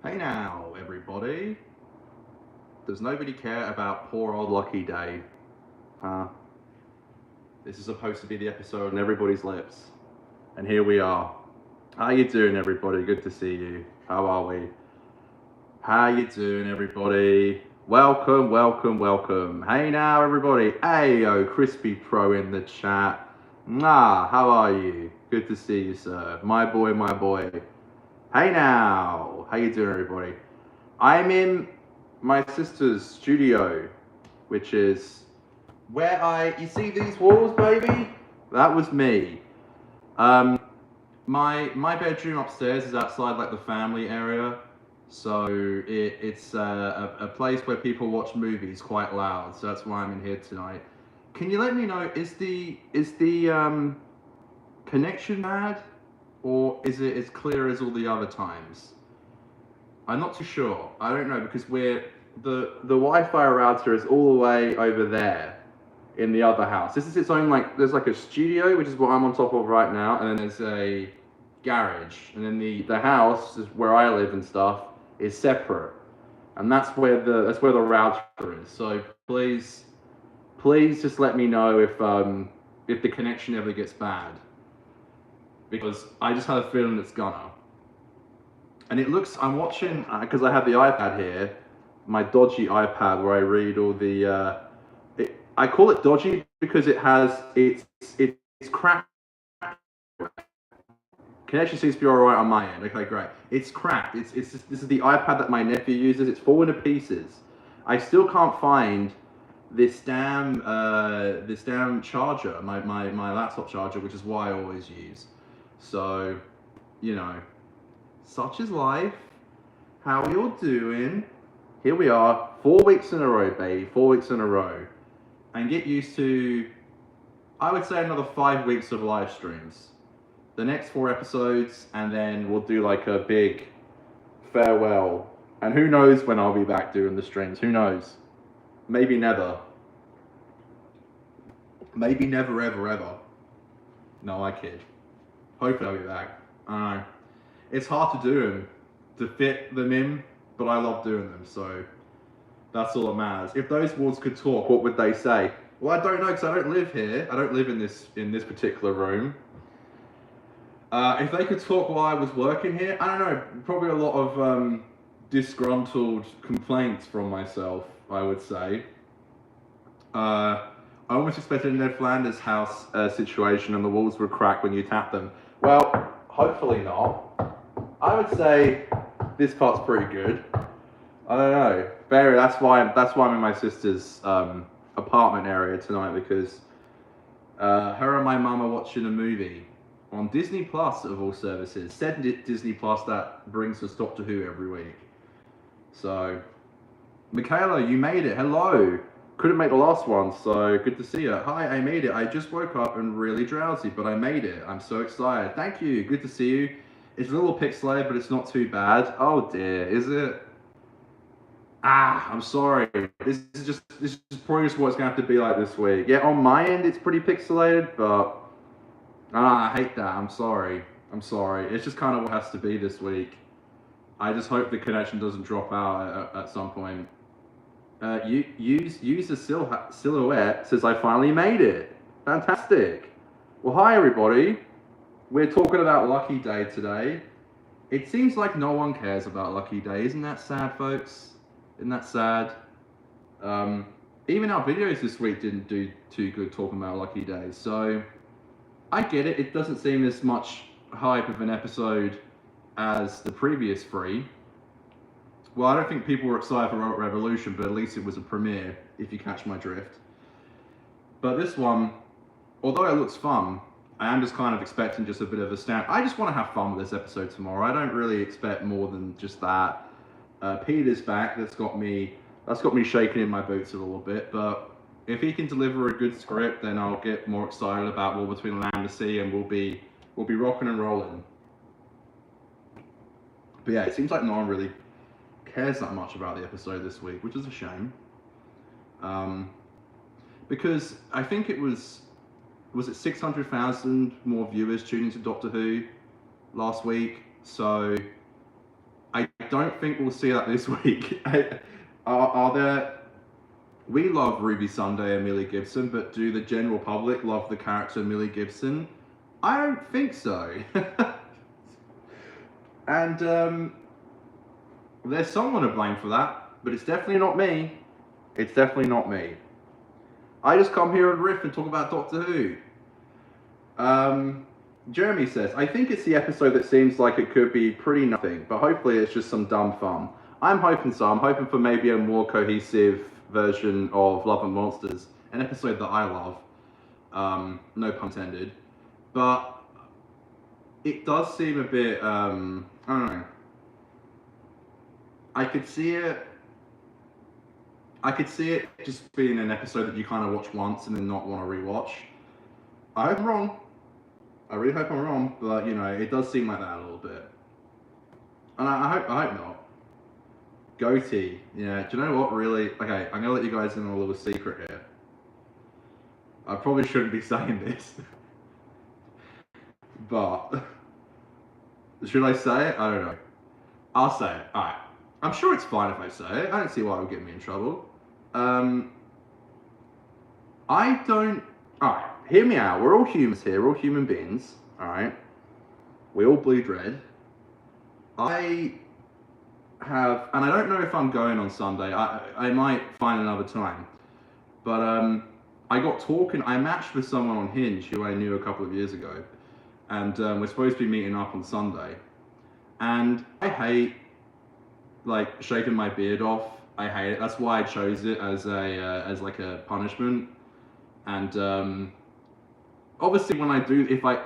Hey now, everybody. Does nobody care about poor old Lucky Day? Huh? This is supposed to be the episode on everybody's lips. And here we are. How you doing, everybody? Good to see you. How are we? How you doing, everybody? Welcome, welcome, welcome. Hey now, everybody. Ayo, Crispy Pro in the chat. How are you? Good to see you, sir. My boy, my boy. Hey now. How you doing, everybody? I'm in my sister's studio, which is where you see these walls, baby? That was me. My bedroom upstairs is outside like the family area, so it's a place where people watch movies quite loud. So that's why I'm in here tonight. Can you let me know, is the connection bad, or is it as clear as all the other times? I'm not too sure. I don't know because the Wi-Fi router is all the way over there in the other house. This is its own there's like a studio, which is what I'm on top of right now, and then there's a garage, and then the house is where I live and stuff is separate, and that's where the router is. So please just let me know if the connection ever gets bad, because I just have a feeling it's gonna. And it looks, I'm watching, because I have the iPad here, my dodgy iPad where I read all the, I call it dodgy because it's cracked. Connection seems to be alright on my end. Okay, great. It's cracked. This is the iPad that my nephew uses. It's falling to pieces. I still can't find this damn charger, my laptop charger, which is what I always use. So, you know. Such is life. How are you all doing? Here we are, 4 weeks in a row, baby. 4 weeks in a row. And get used to, I would say, another 5 weeks of live streams. The next 4 episodes, and then we'll do like a big farewell. And who knows when I'll be back doing the streams? Who knows? Maybe never. Maybe never, ever, ever. No, I kid. Hopefully I'll be back. I don't know. It's hard to do them, to fit them in, but I love doing them, so that's all that matters. If those walls could talk, what would they say? Well, I don't know, because I don't live here. I don't live in this particular room. If they could talk while I was working here, I don't know, probably a lot of disgruntled complaints from myself, I would say. I almost expected a Ned Flanders house situation and the walls would crack when you tap them. Well, hopefully not. I would say this part's pretty good. I don't know. Barry, that's why I'm in my sister's apartment area tonight, because her and my mum are watching a movie on Disney Plus, of all services. Said Disney Plus that brings us Doctor Who every week. So, Michaela, you made it. Hello. Couldn't make the last one, so good to see you. Hi, I made it. I just woke up and really drowsy, but I made it. I'm so excited. Thank you. Good to see you. It's a little pixelated, but it's not too bad. Oh dear, is it? I'm sorry. This is probably just what it's gonna have to be like this week. Yeah, on my end it's pretty pixelated, but I hate that. I'm sorry. It's just kind of what has to be this week. I just hope the connection doesn't drop out at some point. Use the silhouette says I finally made it. Fantastic. Well, hi everybody. We're talking about Lucky Day today. It seems like no one cares about Lucky Day. Isn't that sad, folks? Isn't that sad? Even our videos this week didn't do too good talking about Lucky Day. So I get it. It doesn't seem as much hype of an episode as the previous 3. Well, I don't think people were excited for Robot Revolution, but at least it was a premiere, if you catch my drift. But this one, although it looks fun, I am just kind of expecting just a bit of a stand. I just want to have fun with this episode tomorrow. I don't really expect more than just that. Peter's back. That's got me shaking in my boots a little bit. But if he can deliver a good script, then I'll get more excited about War Between Land and Sea, and we'll be rocking and rolling. But yeah, it seems like no one really cares that much about the episode this week, which is a shame. Because I think it was it 600,000 more viewers tuning to Doctor Who last week? So I don't think we'll see that this week. Are there? We love Ruby Sunday and Millie Gibson, but do the general public love the character Millie Gibson? I don't think so. And there's someone to blame for that, but it's definitely not me. It's definitely not me. I just come here and riff and talk about Doctor Who. Jeremy says, I think it's the episode that seems like it could be pretty nothing, but hopefully it's just some dumb fun. I'm hoping so. I'm hoping for maybe a more cohesive version of Love and Monsters, an episode that I love. No pun intended. But it does seem a bit, I don't know. I could see it just being an episode that you kind of watch once and then not want to rewatch. I hope I'm wrong. I really hope I'm wrong, but you know, it does seem like that a little bit. And I hope not. Goatee. Yeah, do you know what really? Okay, I'm gonna let you guys in on a little secret here. I probably shouldn't be saying this. But should I say it? I don't know. I'll say it. Alright. I'm sure it's fine if I say it. I don't see why it would get me in trouble. I don't. Alright, hear me out. We're all humans here. We're all human beings. Alright. We all bleed red. I have, and I don't know if I'm going on Sunday. I might find another time. But I matched with someone on Hinge who I knew a couple of years ago. And we're supposed to be meeting up on Sunday. And I hate like shaving my beard off. I hate it. That's why I chose it as like a punishment. And obviously when I do, if I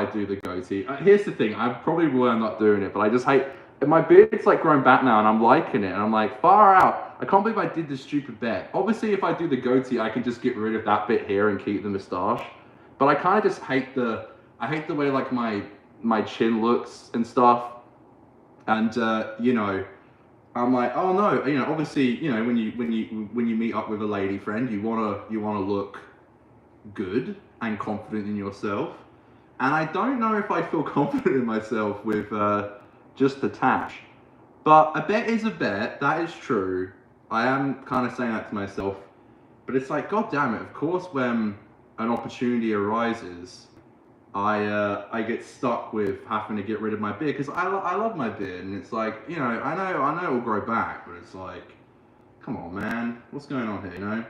do the goatee, here's the thing, I probably will end up doing it, but I just hate, my beard's like growing back now and I'm liking it, and I'm like, far out, I can't believe I did this stupid bet. Obviously if I do the goatee, I can just get rid of that bit here and keep the moustache, but I kind of just hate the way like my chin looks and stuff, and you know, I'm like, oh no, you know, obviously, you know, when you meet up with a lady friend, you wanna look good and confident in yourself, and I don't know if I feel confident in myself with just the tash. But a bet is a bet, that is true. I am kind of saying that to myself, but it's like, god damn it, of course when an opportunity arises, I get stuck with having to get rid of my beard, because I love my beard, and it's like, you know, I know it will grow back, but it's like, come on man, what's going on here, you know?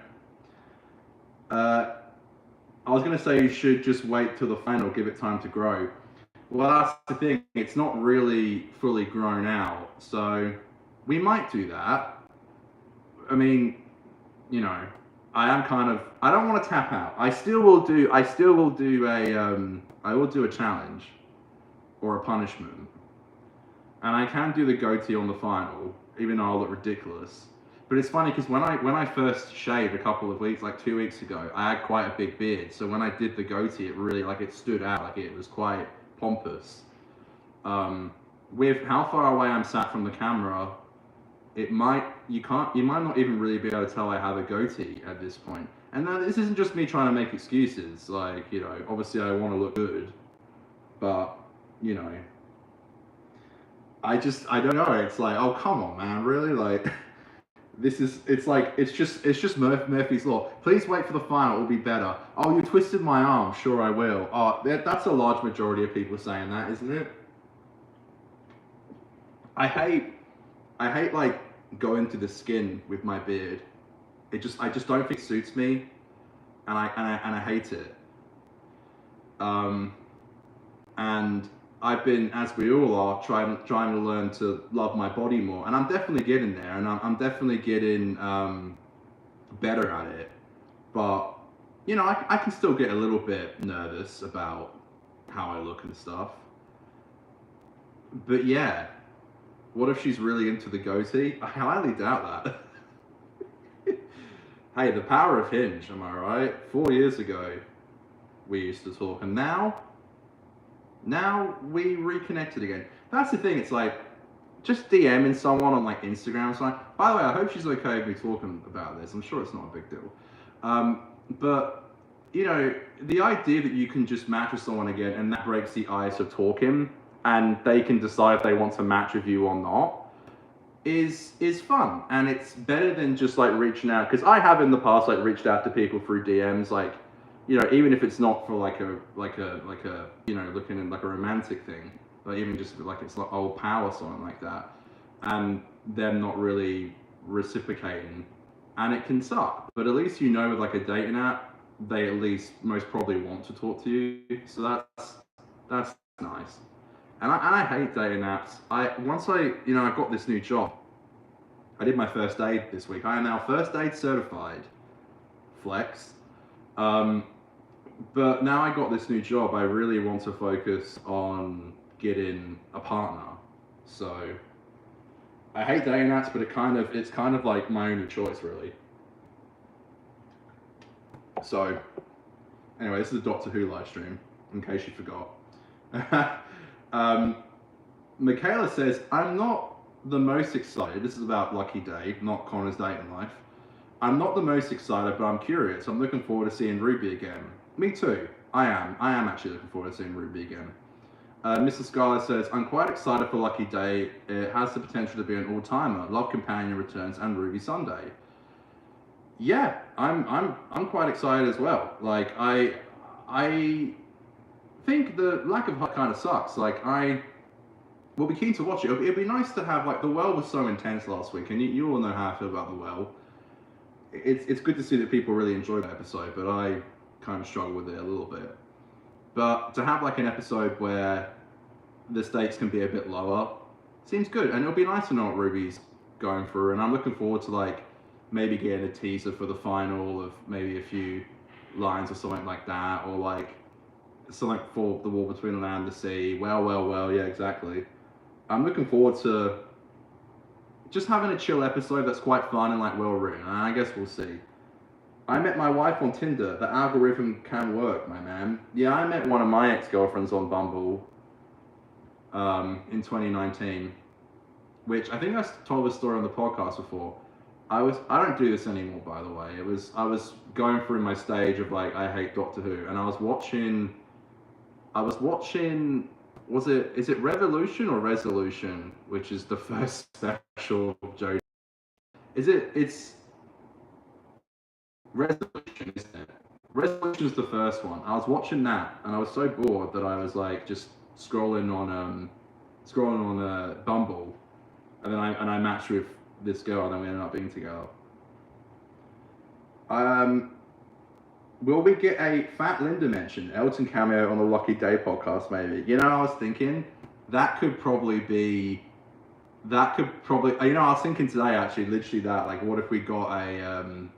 I was going to say you should just wait till the final, give it time to grow. Well, that's the thing, it's not really fully grown out, so we might do that. I mean, you know, I don't want to tap out. I will do a challenge or a punishment. And I can do the goatee on the final, even though I'll look ridiculous. But it's funny because when I first shaved a couple of weeks, like 2 weeks ago, I had quite a big beard. So when I did the goatee, it really, like, it stood out, like it was quite pompous. With how far away I'm sat from the camera, you might not even really be able to tell I have a goatee at this point. And now this isn't just me trying to make excuses, like, you know, obviously I want to look good, but, you know, I don't know, it's like, oh, come on, man, really, like, it's just Murphy's Law. Please wait for the final, it'll be better. Oh, you twisted my arm, sure I will. Oh, that's a large majority of people saying that, isn't it? I hate like going to the skin with my beard. I just don't think it suits me, and I hate it. And I've been, as we all are, trying to learn to love my body more, and I'm definitely getting there, and I'm definitely getting better at it. But you know, I can still get a little bit nervous about how I look and stuff. But yeah. What if she's really into the goatee? I highly doubt that. Hey, the power of Hinge, am I right? 4 years ago, we used to talk, and now we reconnected again. That's the thing, it's like, just DMing someone on like Instagram, it's like, by the way, I hope she's okay with me talking about this. I'm sure it's not a big deal. But, you know, the idea that you can just match with someone again and that breaks the ice of talking, and they can decide if they want to match with you or not. is fun, and it's better than just like reaching out, because I have in the past like reached out to people through DMs, like, you know, even if it's not for like a you know, looking at like a romantic thing, but even just like it's like old pal or something like that, and them not really reciprocating, and it can suck. But at least, you know, with like a dating app, they at least most probably want to talk to you, so that's nice. And I hate dating apps. I got this new job. I did my first aid this week. I am now first aid certified. Flex. Um, but now I got this new job, I really want to focus on getting a partner. So I hate dating apps, but it's kind of like my only choice, really. So anyway, this is a Doctor Who live stream, in case you forgot. um, Michaela says, I'm not the most excited. This is about Lucky Day, not Connor's dating life. I'm not the most excited, but I'm curious. I'm looking forward to seeing Ruby again. Me too. I am. I am actually looking forward to seeing Ruby again. Mr. Scarlett says, I'm quite excited for Lucky Day. It has the potential to be an all-timer. Love Companion returns and Ruby Sunday. Yeah, I'm quite excited as well. Like I think the lack of hype kind of sucks. Like I will be keen to watch it. It'd be nice to have, like, The Well was so intense last week, and you all know how I feel about The Well. It's good to see that people really enjoyed that episode, but I kind of struggle with it a little bit. But to have like an episode where the stakes can be a bit lower seems good, and it'll be nice to know what Ruby's going through. And I'm looking forward to like maybe getting a teaser for the final of maybe a few lines or something like that, or like something for the war between the land and the sea. Well, yeah, exactly. I'm looking forward to just having a chill episode that's quite fun and like well written. And I guess we'll see. I met my wife on Tinder. The algorithm can work, my man. Yeah, I met one of my ex-girlfriends on Bumble in 2019, which I think I told this story on the podcast before. I don't do this anymore, by the way. I was going through my stage of like, I hate Doctor Who, and I was watching, is it Revolution or Resolution, which is the first special Jodie? It's Resolution, isn't it? Resolution is the first one. I was watching that, and I was so bored that I was like just scrolling on Bumble, and then I matched with this girl, and then we ended up being together. Will we get a Fat Linda mention, Elton cameo on the Lucky Day podcast? Maybe. You know, I was thinking that could probably. You know, I was thinking today actually, literally that. Like, what if we got a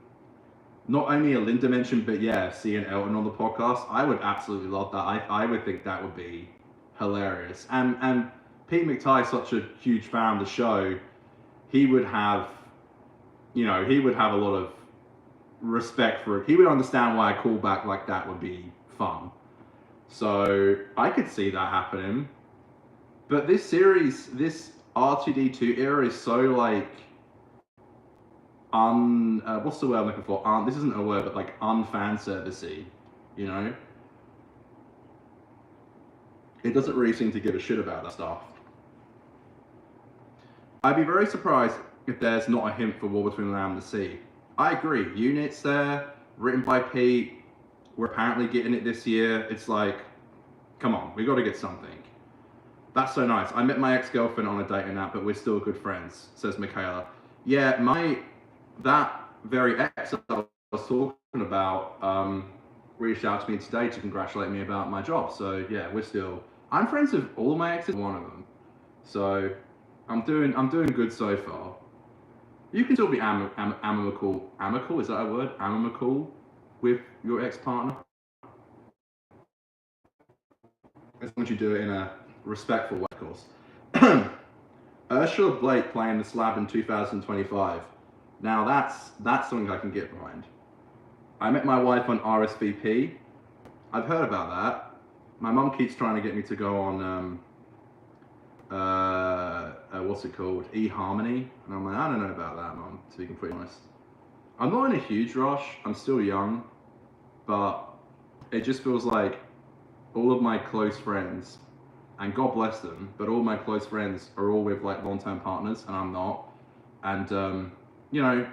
not only a Linda mention, but yeah, seeing Elton on the podcast? I would absolutely love that. I would think that would be hilarious. And Pete McTighe's such a huge fan of the show. He would have a lot of respect for it. He would understand why a callback like that would be fun. So I could see that happening. But this series, this R2D2 era is so like what's the word I'm looking for? This isn't a word, but like unfan servicey, you know? It doesn't really seem to give a shit about that stuff. I'd be very surprised if there's not a hint for War Between the Land and the Sea. I agree. Unit's there, written by Pete. We're apparently getting it this year. It's like, come on, we got to get something. That's so nice. I met my ex-girlfriend on a dating app, but we're still good friends, says Michaela. Yeah, that very ex I was talking about reached out to me today to congratulate me about my job. So yeah, I'm friends with all of my exes, one of them. So I'm doing good so far. You can still be amicable. Amicable, is that a word? Amicable with your ex-partner, as long as you do it in a respectful way, of course. Ursula Blake playing the Slab in 2025. Now that's something I can get behind. I met my wife on RSVP. I've heard about that. My mum keeps trying to get me to go on what's it called? eHarmony. And I'm like, I don't know about that, Mum, to be completely honest. I'm not in a huge rush. I'm still young, but it just feels like all of my close friends, and God bless them, but all my close friends are all with like long-term partners, and I'm not. And you know,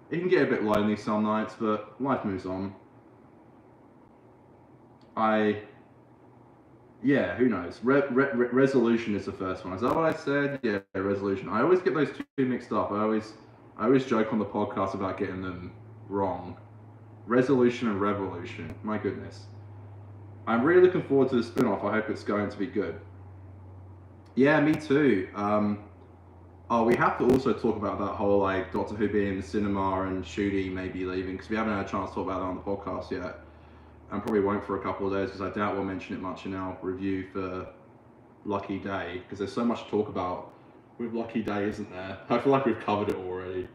it can get a bit lonely some nights, but life moves on. Yeah, who knows? Resolution is the first one. Is that what I said? Yeah, Resolution. I always get those two mixed up. I always joke on the podcast about getting them wrong. Resolution and Revolution. My goodness. I'm really looking forward to the spin-off. I hope it's going to be good. Yeah, me too. Oh, we have to also talk about that whole like Doctor Who being in the cinema and Ncuti maybe leaving, because we haven't had a chance to talk about that on the podcast yet, and probably won't for a couple of days, because I doubt we'll mention it much in our review for Lucky Day, because there's so much to talk about with Lucky Day, isn't there? I feel like we've covered it already.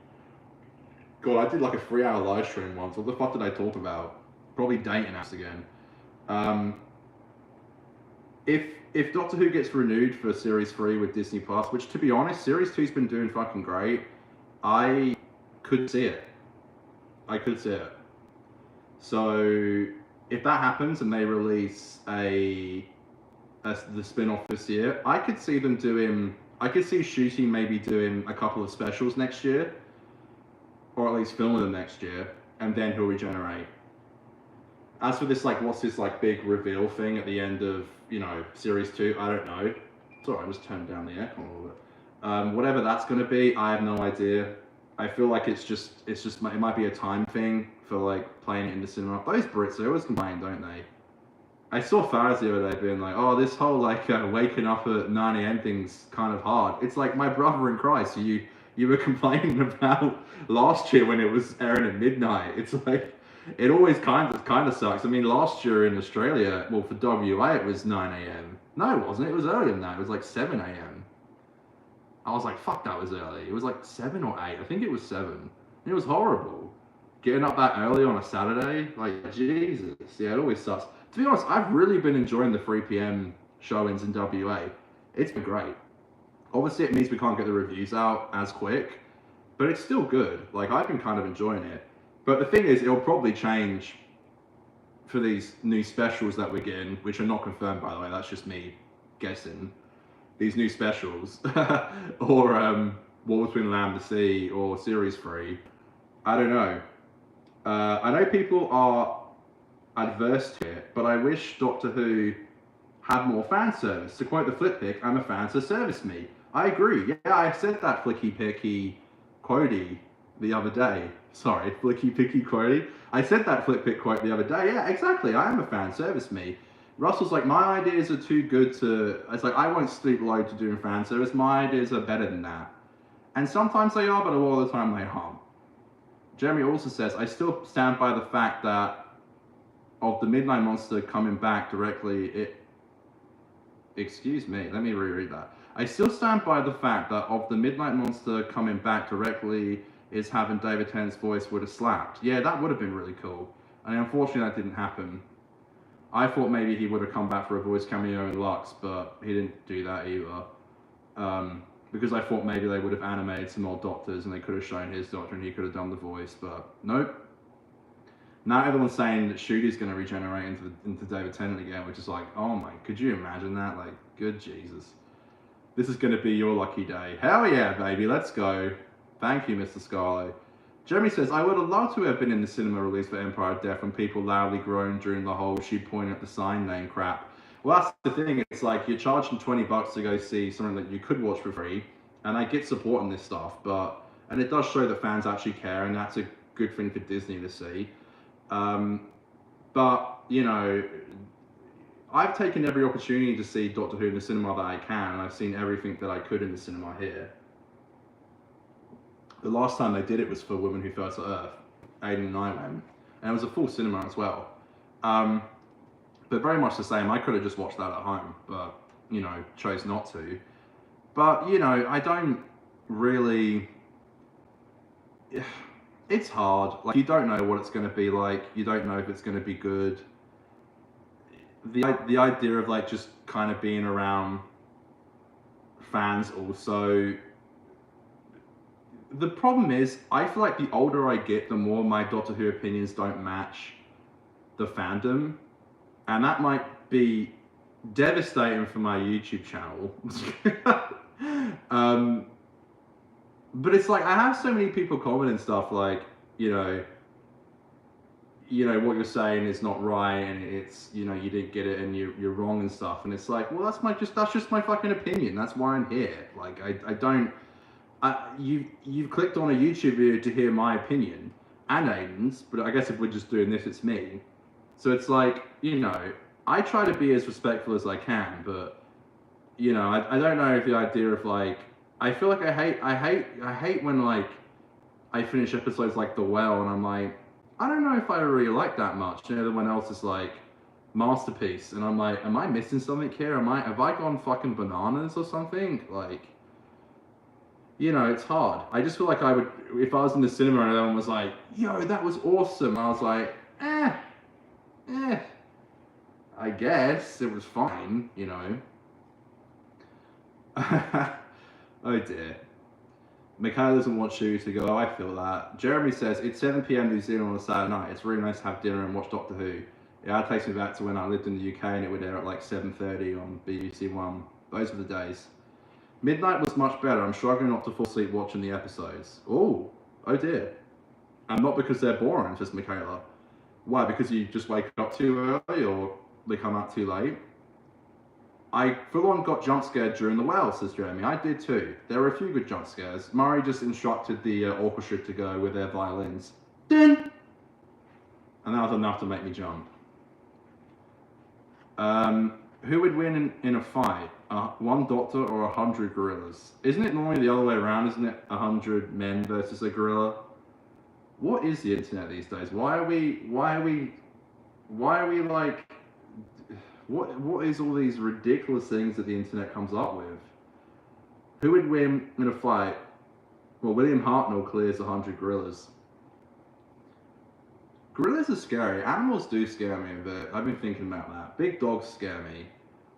God, I did like a 3-hour live stream once. What the fuck did I talk about? Probably dating apps again. Um, if Doctor Who gets renewed for Series 3 with Disney Plus, which to be honest, Series 2's been doing fucking great, I could see it. I could see it. So if that happens and they release the spin-off this year, I could see them doing. I could see Ncuti maybe doing a couple of specials next year, or at least filming them next year, and then he'll regenerate. As for this, like, what's this like big reveal thing at the end of Series 2? I don't know. Sorry, I just turned down the aircon a little bit. Whatever that's gonna be, I have no idea. I feel like it's just it might be a time thing for like playing it in the cinema. Those Brits, they always complain, don't they? I saw Faraz the other day being like, oh, this whole like waking up at 9 a.m. thing's kind of hard. It's like, my brother in Christ, you were complaining about last year when it was airing at midnight. It's like, it always kind of sucks. I mean, last year in Australia, well, for WA it was 9 a.m. No, it wasn't. It was earlier than that. It was like 7 a.m. I was like, fuck, that was early. It was like 7 or 8. I think it was 7. It was horrible. Getting up that early on a Saturday, like, Jesus. Yeah, it always sucks. To be honest, I've really been enjoying the 3 p.m. showings in WA. It's been great. Obviously, it means we can't get the reviews out as quick, but it's still good. Like, I've been kind of enjoying it. But the thing is, it'll probably change for these new specials that we're getting, which are not confirmed, by the way. That's just me guessing. These new specials, or War Between Land and the Sea, or Series 3. I don't know. I know people are adverse to it, but I wish Doctor Who had more fan service. To quote the Flip Pick, I'm a fan, so service me. I agree. Yeah, I said that flicky picky quotey the other day. Sorry, flicky picky quotey. I said that Flip Pick quote the other day. Yeah, exactly. I am a fan, service me. Russell's like, my ideas are too good to. It's like, I won't sleep low to doing fan service. My ideas are better than that. And sometimes they are, but a lot of the time they aren't. Jeremy also says, I still stand by the fact that of the Midnight Monster coming back directly, excuse me, let me reread that. I still stand by the fact that of the Midnight Monster coming back directly is having David Tennant's voice would have slapped. Yeah, that would have been really cool. And unfortunately that didn't happen. I thought maybe he would have come back for a voice cameo in Lux, but he didn't do that either. Because I thought maybe they would have animated some old Doctors and they could have shown his Doctor and he could have done the voice, but nope. Now everyone's saying that Ncuti's going to regenerate into David Tennant again, which is like, oh my, could you imagine that? Like, good Jesus. This is going to be your lucky day. Hell yeah, baby, let's go. Thank you, Mr. Scarlo. Jeremy says, I would have loved to have been in the cinema release for Empire of Death when people loudly groaned during the whole she'd point at the sign name crap. Well, that's the thing. It's like you're charging $20 to go see something that you could watch for free, and I get support on this stuff, and it does show that fans actually care, and that's a good thing for Disney to see. But, you know, I've taken every opportunity to see Doctor Who in the cinema that I can, and I've seen everything that I could in the cinema here. The last time they did it was for Women Who Fell to Earth, Aiden and I went, and it was a full cinema as well. But very much the same. I could have just watched that at home, but, you know, chose not to. But, you know, I don't really... It's hard. Like, you don't know what it's going to be like. You don't know if it's going to be good. The idea of, like, just kind of being around fans also... The problem is, I feel like the older I get, the more my Doctor Who opinions don't match the fandom. And that might be devastating for my YouTube channel. But it's like I have so many people commenting stuff like, you know, what you're saying is not right, and it's, you didn't get it, and you're wrong and stuff. And it's like, well, that's just my fucking opinion. That's why I'm here. Like I don't. You've clicked on a YouTube video to hear my opinion and Aiden's, but I guess if we're just doing this, it's me. So it's like, I try to be as respectful as I can, but I don't know if the idea of like, I feel like I hate when like I finish episodes like The Well and I'm like, I don't know if I really like that much. Everyone else is like masterpiece, and I'm like, am I missing something here? Have I gone fucking bananas or something? Like, it's hard. I just feel like I would, if I was in the cinema and everyone was like, yo, that was awesome. I was like, I guess it was fine, Oh dear. Michaela doesn't want Chewie to go. Oh, I feel that. Jeremy says, it's 7 p.m. New Zealand on a Saturday night. It's really nice to have dinner and watch Doctor Who. Yeah, it takes me back to when I lived in the UK and it would air at like 7:30 on BBC One. Those were the days. Midnight was much better. I'm struggling not to fall asleep watching the episodes. Oh dear. And not because they're boring, says Michaela. Why? Because you just wake up too early or they come out too late? I full on got jump scared during The Well, says Jeremy. I did too. There were a few good jump scares. Murray just instructed the orchestra to go with their violins. Ding! And that was enough to make me jump. Who would win in a fight? One doctor or 100 gorillas? Isn't it normally the other way around? Isn't it 100 men versus a gorilla? What is the internet these days? Why are we like, what is all these ridiculous things that the internet comes up with? Who would win in a fight? Well, William Hartnell clears 100 gorillas. Gorillas are scary. Animals do scare me a bit. I've been thinking about that. Big dogs scare me.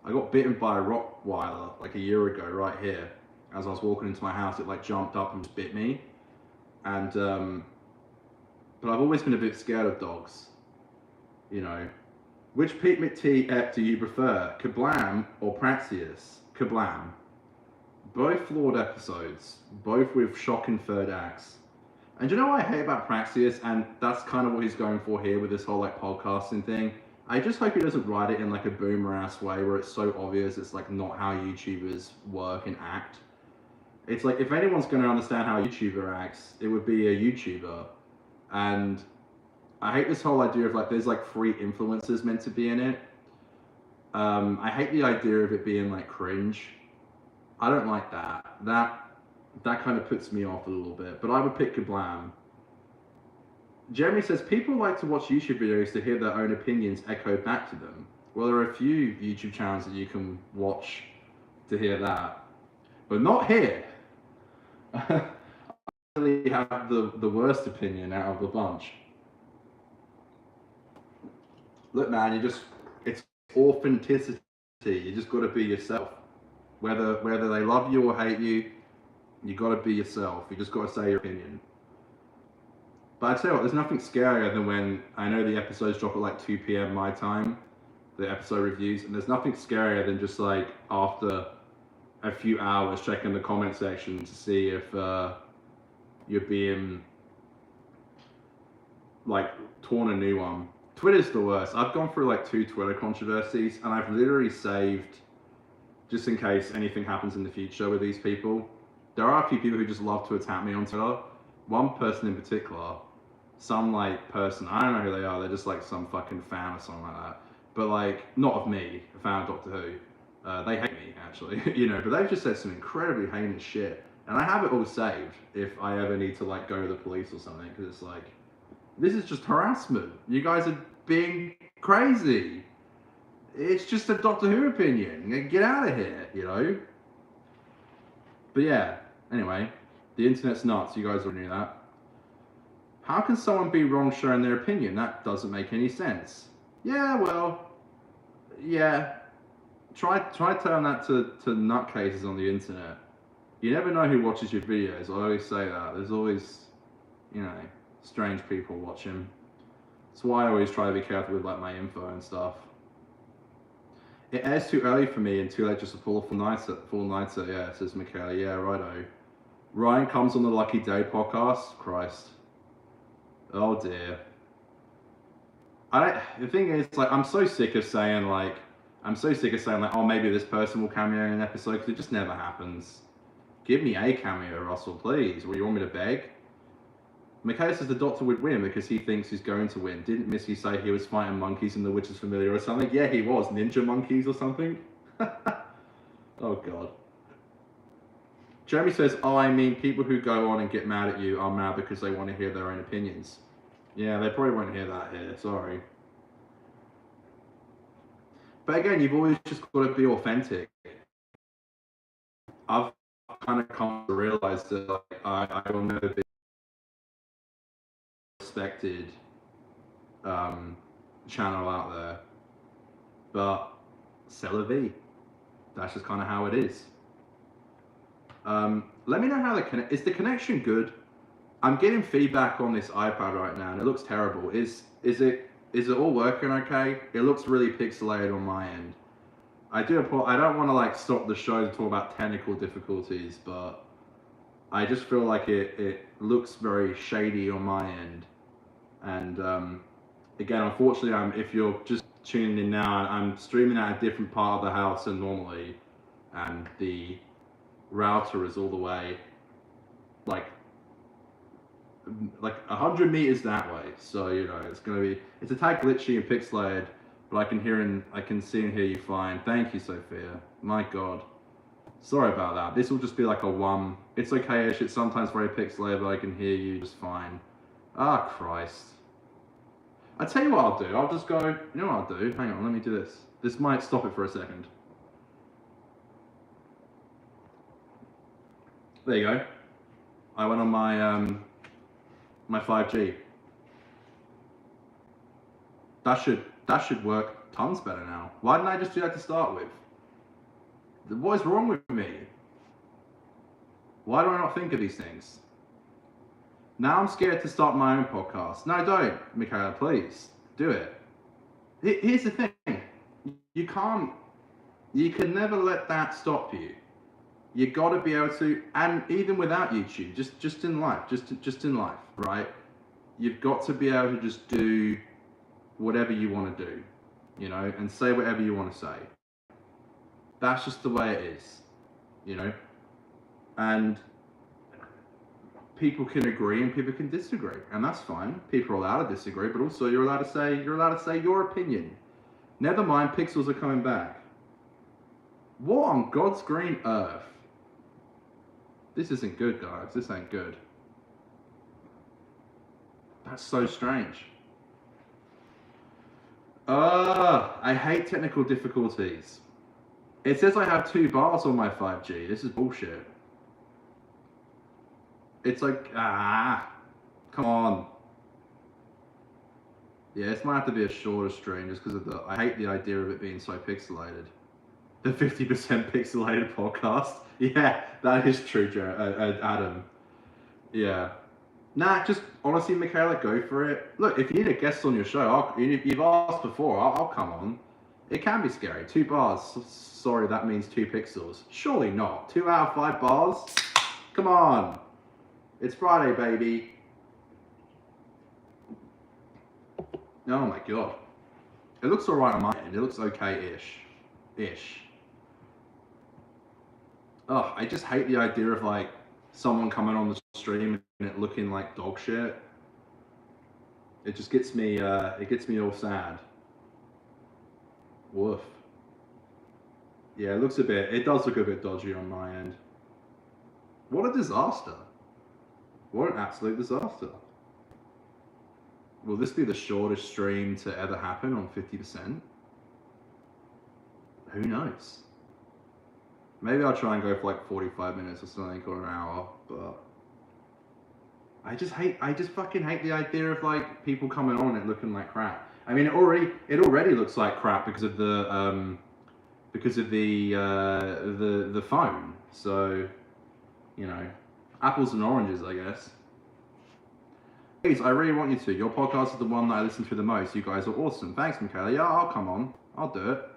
I got bitten by a Rottweiler like a year ago right here. As I was walking into my house, it like jumped up and just bit me. And, but I've always been a bit scared of dogs. Which Pete McT ep do you prefer? Kablam or Praxeus? Kablam. Both flawed episodes. Both with shocking third acts. And you know what I hate about Praxeus, and that's kind of what he's going for here with this whole like podcasting thing. I just hope he doesn't write it in like a boomer ass way where it's so obvious it's like not how YouTubers work and act. It's like, if anyone's going to understand how a YouTuber acts, it would be a YouTuber. And I hate this whole idea of like there's like 3 influencers meant to be in it. I hate the idea of it being like cringe. I don't like that. That kind of puts me off a little bit, but I would pick Kablam. Jeremy says, people like to watch YouTube videos to hear their own opinions echoed back to them. Well, there are a few YouTube channels that you can watch to hear that, but not here. I really have the worst opinion out of the bunch. Look, man, it's authenticity. You just got to be yourself. Whether they love you or hate you, you got to be yourself. You just got to say your opinion. But I tell you what, there's nothing scarier than when I know the episodes drop at like 2 p.m. my time, the episode reviews, and there's nothing scarier than just like after a few hours checking the comment section to see if you're being like torn a new one. Twitter's the worst. I've gone through like 2 Twitter controversies, and I've literally saved just in case anything happens in the future with these people. There are a few people who just love to attack me on Twitter. One person in particular, some like person, I don't know who they are, they're just like some fucking fan or something like that. But like, not of me, a fan of Doctor Who. They hate me actually, but they've just said some incredibly heinous shit. And I have it all saved if I ever need to like go to the police or something, because it's like, this is just harassment. You guys are being crazy. It's just a Doctor Who opinion. Get out of here, But yeah, anyway, the internet's nuts. You guys already knew that. How can someone be wrong sharing their opinion? That doesn't make any sense. Yeah, well, yeah. Try telling that to nutcases on the internet. You never know who watches your videos. I always say that. There's always, strange people watching. That's why I always try to be careful with like my info and stuff. It airs too early for me and too late just to pull a full nighter. Yeah, says Michaela. Yeah, righto. Ryan comes on the Lucky Day podcast. Christ. Oh dear. The thing is, like, I'm so sick of saying, like, oh, maybe this person will cameo in an episode, because it just never happens. Give me a cameo, Russell, please. Or you want me to beg? Michaela says the Doctor would win because he thinks he's going to win. Didn't Missy say he was fighting monkeys in The Witch's Familiar or something? Yeah, he was. Ninja monkeys or something? Oh, God. Jeremy says, oh, I mean, people who go on and get mad at you are mad because they want to hear their own opinions. Yeah, they probably won't hear that here. Sorry. But again, you've always just got to be authentic. I've kind of come to realize that, like, I will never be respected channel out there, but c'est la vie. That's just kind of how it is. Let me know how is the connection good? I'm getting feedback on this iPad right now, and it looks terrible. Is it all working okay? It looks really pixelated on my end. I don't want to like stop the show to talk about technical difficulties, but I just feel like it looks very shady on my end. And again, unfortunately, if you're just tuning in now, I'm streaming at a different part of the house than normally, and the router is all the way like 100 meters that way. So, you know, it's a tad glitchy and pixelated, but I can see and hear you fine. Thank you, Sophia. My God. Sorry about that. This will just be like a one. It's okay-ish. It's sometimes very pixelated, but I can hear you just fine. Ah, Christ. I tell you what I'll do. I'll just go, you know what I'll do? Hang on, let me do this. This might stop it for a second. There you go. I went on my my 5G. That should work tons better now. Why didn't I just do that to start with? What is wrong with me? Why do I not think of these things? Now I'm scared to start my own podcast. No, don't, Michaela, please. Do it. Here's the thing. You can never let that stop you. You got to be able to, and even without YouTube, just in life, just in life, right? You've got to be able to just do whatever you want to do, you know, and say whatever you want to say. That's just the way it is, you know. And people can agree and people can disagree, and that's fine. People are allowed to disagree, but also you're allowed to say your opinion. Never mind, pixels are coming back. What on God's green earth? This isn't good, guys. This ain't good. That's so strange. I hate technical difficulties. It says I have 2 bars on my 5G. This is bullshit. It's like, come on. Yeah, this might have to be a shorter stream just because I hate the idea of it being so pixelated. The 50% pixelated podcast. Yeah, that is true, Adam. Yeah. Nah, just honestly, Michaela, go for it. Look, if you need a guest on your show, you've asked before, I'll come on. It can be scary. 2 bars. Sorry, that means 2 pixels. Surely not. 2 out of 5 bars? Come on. It's Friday, baby. Oh my God. It looks alright on my end. It looks okay-ish. Oh, I just hate the idea of like someone coming on the stream and it looking like dog shit. It just gets me all sad. Woof. Yeah, it does look a bit dodgy on my end. What a disaster. What an absolute disaster. Will this be the shortest stream to ever happen on 50%? Who knows? Maybe I'll try and go for like 45 minutes or something, or an hour, but I just fucking hate the idea of like people coming on and looking like crap. I mean, it already looks like crap because of the phone. So, you know, apples and oranges, I guess. Please, I really want you to. Your podcast is the one that I listen to the most. You guys are awesome. Thanks, Michaela. Yeah, I'll come on. I'll do it.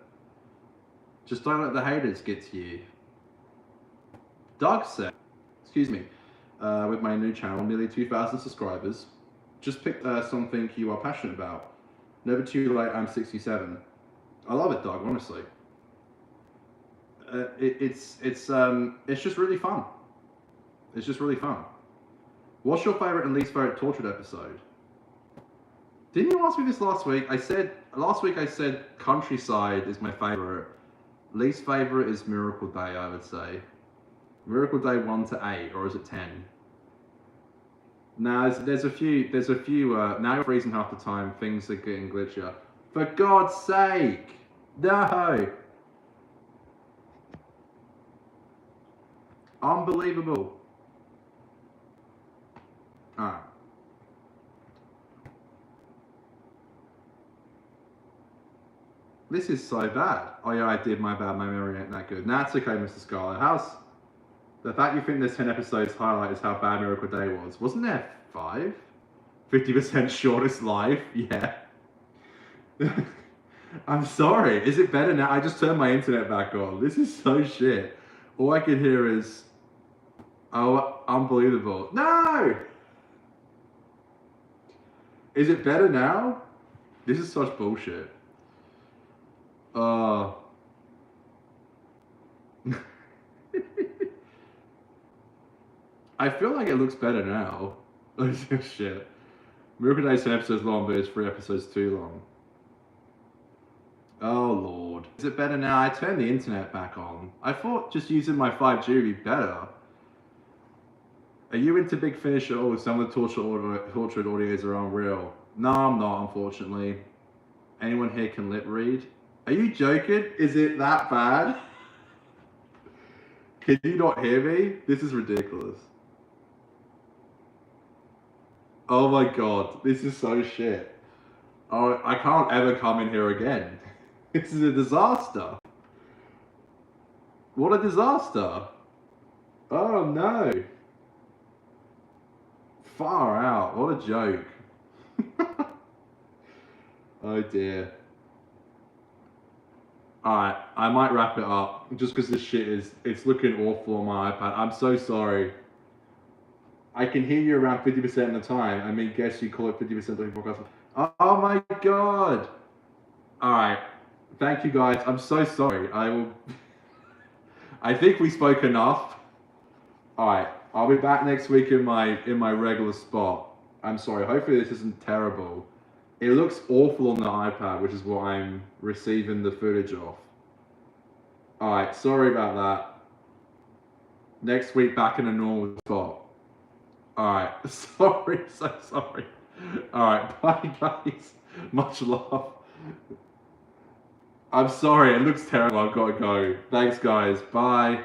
Just don't let the haters get to you. Doug said, excuse me, with my new channel, nearly 2,000 subscribers. Just pick something you are passionate about. Never too late, I'm 67. I love it, dog, honestly. It's just really fun. It's just really fun. What's your favorite and least favorite Tortured episode? Didn't you ask me this last week? Last week I said Countryside is my favorite. Least favorite is Miracle Day, I would say. Miracle Day 1 to 8, or is it 10? Now there's a few. Now you're freezing half the time. Things are getting glitchier. For God's sake, no! Unbelievable. Alright. This is so bad. Oh yeah, I did, my bad, my memory ain't that good. Nah, it's okay, Mr. Scarlet. The fact you think there's 10 episodes highlight is how bad Miracle Day was. Wasn't there 5? 50% shortest life? Yeah. I'm sorry, is it better now? I just turned my internet back on. This is so shit. All I can hear is, oh, unbelievable. No! Is it better now? This is such bullshit. I feel like it looks better now. Shit. Miracle Day's 10 episodes long, but it's 3 episodes too long. Oh lord. Is it better now? I turned the internet back on. I thought just using my 5G would be better. Are you into Big Finish at all? Some of the tortured audios are unreal. No, I'm not, unfortunately. Anyone here can lip read? Are you joking? Is it that bad? Can you not hear me? This is ridiculous. Oh my god, this is so shit. Oh, I can't ever come in here again. This is a disaster. What a disaster. Oh no. Far out, what a joke. Oh dear. Alright, I might wrap it up just because this shit it's looking awful on my iPad. I'm so sorry. I can hear you around 50% of the time. I mean, guess you call it 50% of the podcast. Oh my god. Alright. Thank you guys. I'm so sorry. I think we spoke enough. Alright. I'll be back next week in my regular spot. I'm sorry. Hopefully this isn't terrible. It looks awful on the iPad, which is what I'm receiving the footage of. Alright, sorry about that. Next week back in a normal spot. Alright, sorry, so sorry. Alright, bye guys. Much love. I'm sorry, it looks terrible. I've got to go. Thanks guys. Bye.